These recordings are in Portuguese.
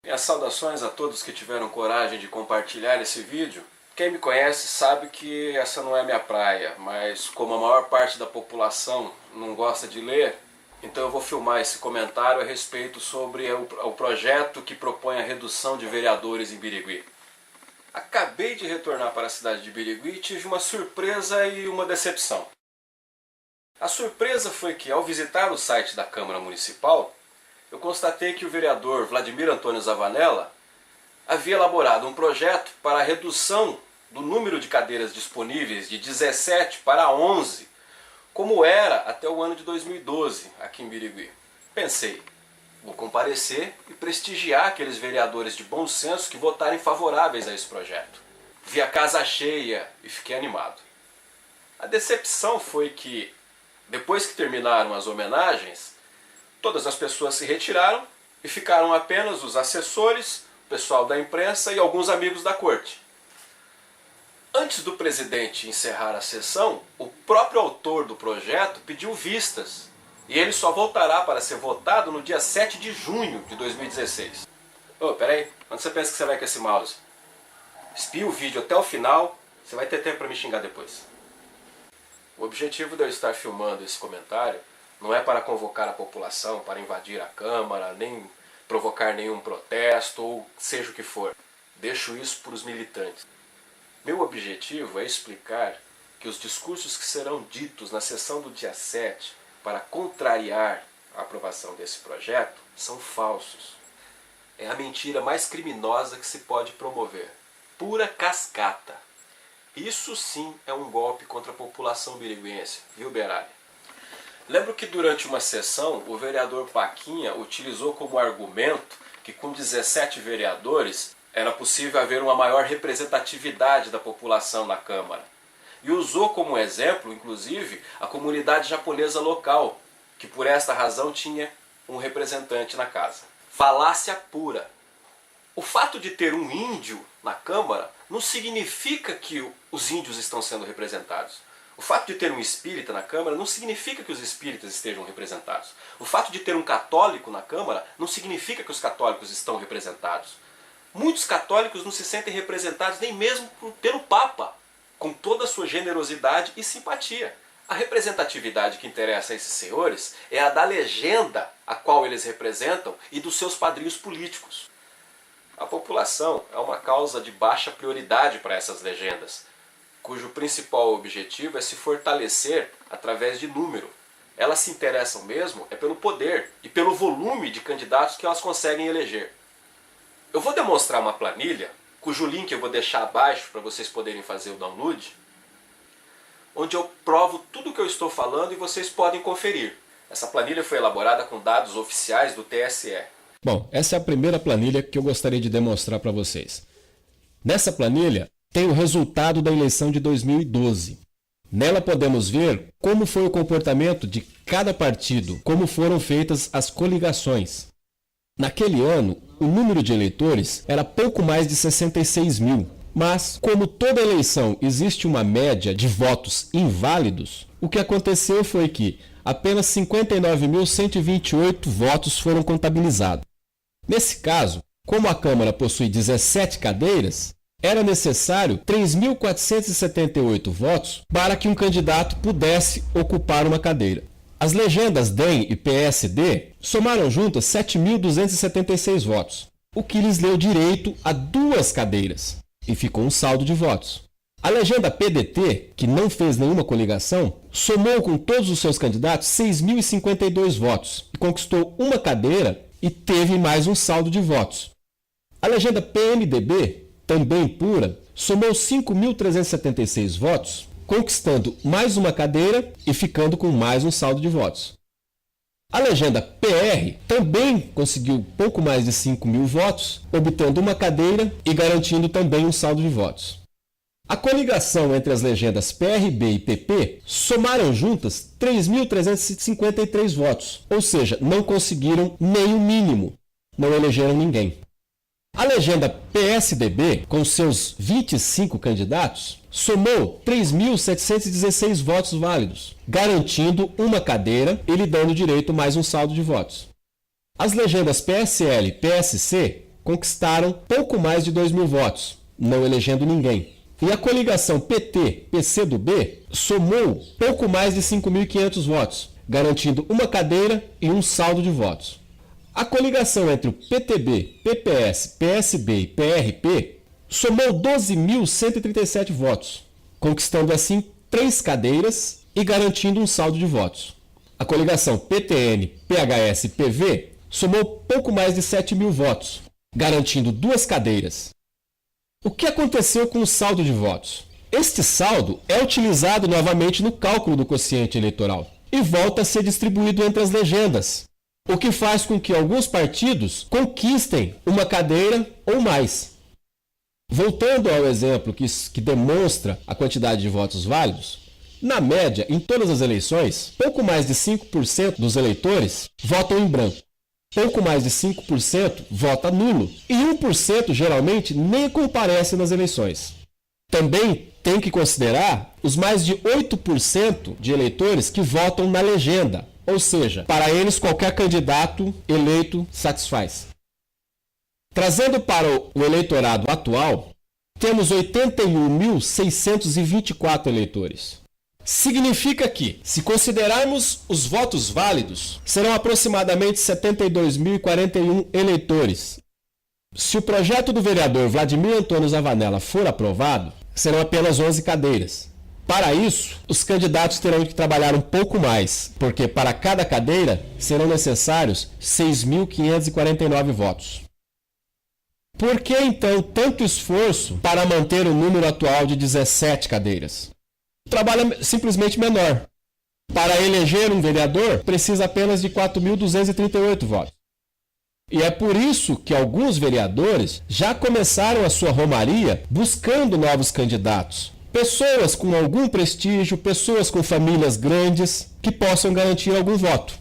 Minhas saudações a todos que tiveram coragem de compartilhar esse vídeo. Quem me conhece sabe que essa não é minha praia, mas como a maior parte da população não gosta de ler, então eu vou filmar esse comentário a respeito sobre o projeto que propõe a redução de vereadores em Birigui. Acabei de retornar para a cidade de Birigui e tive uma surpresa e uma decepção. A surpresa foi que, ao visitar o site da Câmara Municipal, eu constatei que o vereador Vladimir Antônio Zavanella havia elaborado um projeto para a redução do número de cadeiras disponíveis de 17 para 11, como era até o ano de 2012 aqui em Birigui. Pensei, vou comparecer e prestigiar aqueles vereadores de bom senso que votarem favoráveis a esse projeto. Vi a casa cheia e fiquei animado. A decepção foi que, depois que terminaram as homenagens, todas as pessoas se retiraram e ficaram apenas os assessores, o pessoal da imprensa e alguns amigos da corte. Antes do presidente encerrar a sessão, o próprio autor do projeto pediu vistas e ele só voltará para ser votado no dia 7 de junho de 2016. Peraí, onde você pensa que você vai com esse mouse? Espia o vídeo até o final, você vai ter tempo para me xingar depois. O objetivo de eu estar filmando esse comentário não é para convocar a população para invadir a Câmara, nem provocar nenhum protesto, ou seja o que for. Deixo isso para os militantes. Meu objetivo é explicar que os discursos que serão ditos na sessão do dia 7 para contrariar a aprovação desse projeto são falsos. É a mentira mais criminosa que se pode promover. Pura cascata. Isso sim é um golpe contra a população biriguense, viu, Beralli? Lembro que durante uma sessão o vereador Paquinha utilizou como argumento que com 17 vereadores era possível haver uma maior representatividade da população na Câmara. E usou como exemplo, inclusive, a comunidade japonesa local, que por esta razão tinha um representante na casa. Falácia pura. O fato de ter um índio na Câmara não significa que os índios estão sendo representados. O fato de ter um espírita na Câmara não significa que os espíritas estejam representados. O fato de ter um católico na Câmara não significa que os católicos estão representados. Muitos católicos não se sentem representados nem mesmo pelo Papa, com toda a sua generosidade e simpatia. A representatividade que interessa a esses senhores é a da legenda a qual eles representam e dos seus padrinhos políticos. A população é uma causa de baixa prioridade para essas legendas, cujo principal objetivo é se fortalecer através de número. Elas se interessam mesmo é pelo poder e pelo volume de candidatos que elas conseguem eleger. Eu vou demonstrar uma planilha, cujo link eu vou deixar abaixo para vocês poderem fazer o download, onde eu provo tudo o que eu estou falando e vocês podem conferir. Essa planilha foi elaborada com dados oficiais do TSE. Bom, essa é a primeira planilha que eu gostaria de demonstrar para vocês. Nessa planilha tem o resultado da eleição de 2012. Nela podemos ver como foi o comportamento de cada partido, como foram feitas as coligações. Naquele ano, o número de eleitores era pouco mais de 66 mil, mas como toda eleição existe uma média de votos inválidos, o que aconteceu foi que apenas 59.128 votos foram contabilizados. Nesse caso, como a Câmara possui 17 cadeiras, era necessário 3.478 votos para que um candidato pudesse ocupar uma cadeira. As legendas DEM e PSD somaram juntas 7.276 votos, o que lhes deu direito a 2 cadeiras, e ficou um saldo de votos. A legenda PDT, que não fez nenhuma coligação, somou com todos os seus candidatos 6.052 votos, e conquistou uma cadeira e teve mais um saldo de votos. A legenda PMDB, também pura, somou 5.376 votos, conquistando mais uma cadeira e ficando com mais um saldo de votos. A legenda PR também conseguiu pouco mais de 5.000 votos, obtendo uma cadeira e garantindo também um saldo de votos. A coligação entre as legendas PRB e PP somaram juntas 3.353 votos, ou seja, não conseguiram nem o mínimo, não elegeram ninguém. A legenda PSDB, com seus 25 candidatos, somou 3.716 votos válidos, garantindo uma cadeira e lhe dando direito a mais um saldo de votos. As legendas PSL e PSC conquistaram pouco mais de 2.000 votos, não elegendo ninguém. E a coligação PT-PCdoB somou pouco mais de 5.500 votos, garantindo uma cadeira e um saldo de votos. A coligação entre o PTB, PPS, PSB e PRP somou 12.137 votos, conquistando assim 3 cadeiras e garantindo um saldo de votos. A coligação PTN, PHS e PV somou pouco mais de 7.000 votos, garantindo 2 cadeiras. O que aconteceu com o saldo de votos? Este saldo é utilizado novamente no cálculo do quociente eleitoral e volta a ser distribuído entre as legendas, o que faz com que alguns partidos conquistem uma cadeira ou mais. Voltando ao exemplo que demonstra a quantidade de votos válidos, na média, em todas as eleições, pouco mais de 5% dos eleitores votam em branco. Pouco mais de 5% vota nulo e 1% geralmente nem comparece nas eleições. Também tem que considerar os mais de 8% de eleitores que votam na legenda, ou seja, para eles qualquer candidato eleito satisfaz. Trazendo para o eleitorado atual, temos 81.624 eleitores. Significa que, se considerarmos os votos válidos, serão aproximadamente 72.041 eleitores. Se o projeto do vereador Vladimir Antônio Zavanella for aprovado, serão apenas 11 cadeiras. Para isso, os candidatos terão que trabalhar um pouco mais, porque para cada cadeira serão necessários 6.549 votos. Por que então tanto esforço para manter o número atual de 17 cadeiras? O trabalho é simplesmente menor. Para eleger um vereador, precisa apenas de 4.238 votos. E é por isso que alguns vereadores já começaram a sua romaria buscando novos candidatos. Pessoas com algum prestígio, pessoas com famílias grandes, que possam garantir algum voto.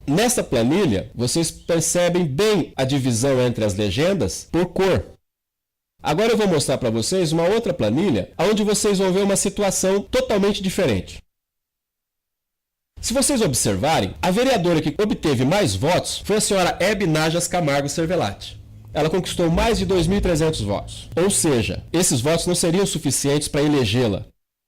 Nessa planilha, vocês percebem bem a divisão entre as legendas por cor. Agora eu vou mostrar para vocês uma outra planilha, onde vocês vão ver uma situação totalmente diferente. Se vocês observarem, a vereadora que obteve mais votos foi a senhora Hebe Najas Camargo Cervelati. Ela conquistou mais de 2.300 votos. Ou seja, esses votos não seriam suficientes para elegê-la.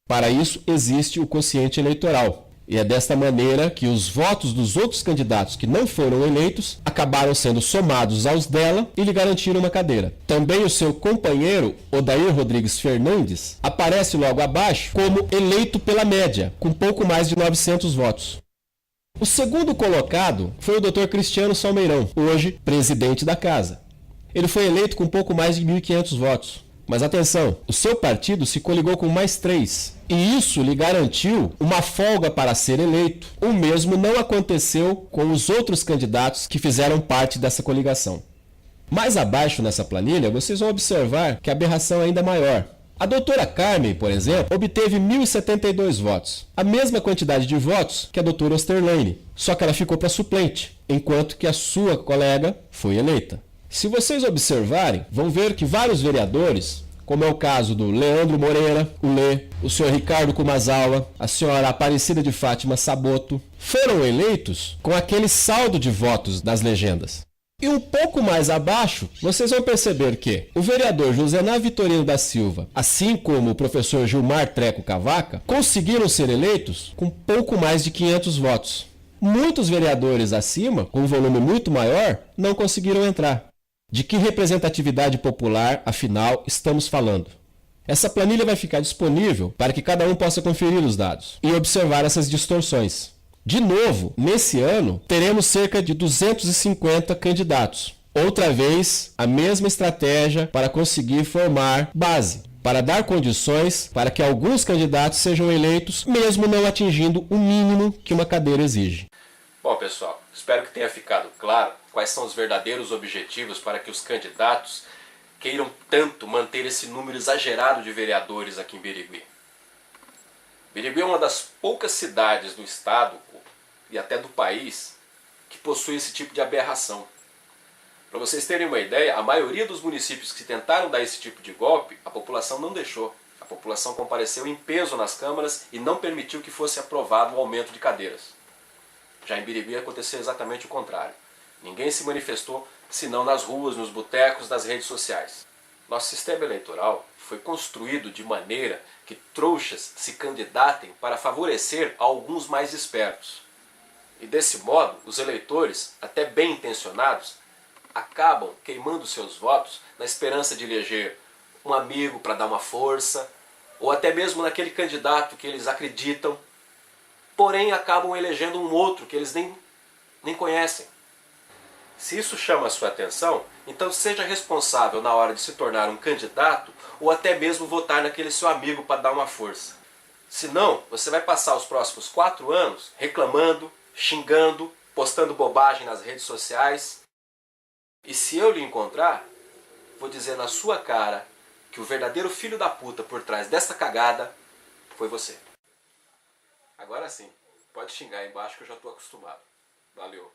Para isso, existe o quociente eleitoral. E é desta maneira que os votos dos outros candidatos que não foram eleitos acabaram sendo somados aos dela e lhe garantiram uma cadeira. Também o seu companheiro, Odair Rodrigues Fernandes, aparece logo abaixo como eleito pela média, com pouco mais de 900 votos. O segundo colocado foi o Dr. Cristiano Salmeirão, hoje presidente da casa. Ele foi eleito com pouco mais de 1.500 votos. Mas atenção, o seu partido se coligou com mais 3, e isso lhe garantiu uma folga para ser eleito. O mesmo não aconteceu com os outros candidatos que fizeram parte dessa coligação. Mais abaixo nessa planilha, vocês vão observar que a aberração é ainda maior. A doutora Carmen, por exemplo, obteve 1.072 votos, a mesma quantidade de votos que a doutora Osterlane, só que ela ficou para suplente, enquanto que a sua colega foi eleita. Se vocês observarem, vão ver que vários vereadores, como é o caso do Leandro Moreira, o Lê, o senhor Ricardo Kumazawa, a senhora Aparecida de Fátima Saboto, foram eleitos com aquele saldo de votos das legendas. E um pouco mais abaixo, vocês vão perceber que o vereador Josená Vitorino da Silva, assim como o professor Gilmar Treco Cavaca, conseguiram ser eleitos com pouco mais de 500 votos. Muitos vereadores acima, com um volume muito maior, não conseguiram entrar. De que representatividade popular, afinal, estamos falando? Essa planilha vai ficar disponível para que cada um possa conferir os dados e observar essas distorções. De novo, nesse ano, teremos cerca de 250 candidatos. Outra vez, a mesma estratégia para conseguir formar base, para dar condições para que alguns candidatos sejam eleitos, mesmo não atingindo o mínimo que uma cadeira exige. Bom, pessoal, espero que tenha ficado claro quais são os verdadeiros objetivos para que os candidatos queiram tanto manter esse número exagerado de vereadores aqui em Birigui. Birigui é uma das poucas cidades do estado e até do país que possui esse tipo de aberração. Para vocês terem uma ideia, a maioria dos municípios que tentaram dar esse tipo de golpe, a população não deixou. A população compareceu em peso nas câmaras e não permitiu que fosse aprovado o aumento de cadeiras. Já em Birigui aconteceu exatamente o contrário. Ninguém se manifestou senão nas ruas, nos botecos, nas redes sociais. Nosso sistema eleitoral foi construído de maneira que trouxas se candidatem para favorecer alguns mais espertos. E desse modo, os eleitores, até bem intencionados, acabam queimando seus votos na esperança de eleger um amigo para dar uma força, ou até mesmo naquele candidato que eles acreditam, porém acabam elegendo um outro que eles nem conhecem. Se isso chama a sua atenção, então seja responsável na hora de se tornar um candidato ou até mesmo votar naquele seu amigo para dar uma força. Senão, você vai passar os próximos 4 anos reclamando, xingando, postando bobagem nas redes sociais. E se eu lhe encontrar, vou dizer na sua cara que o verdadeiro filho da puta por trás dessa cagada foi você. Agora sim, pode xingar aí embaixo que eu já estou acostumado. Valeu.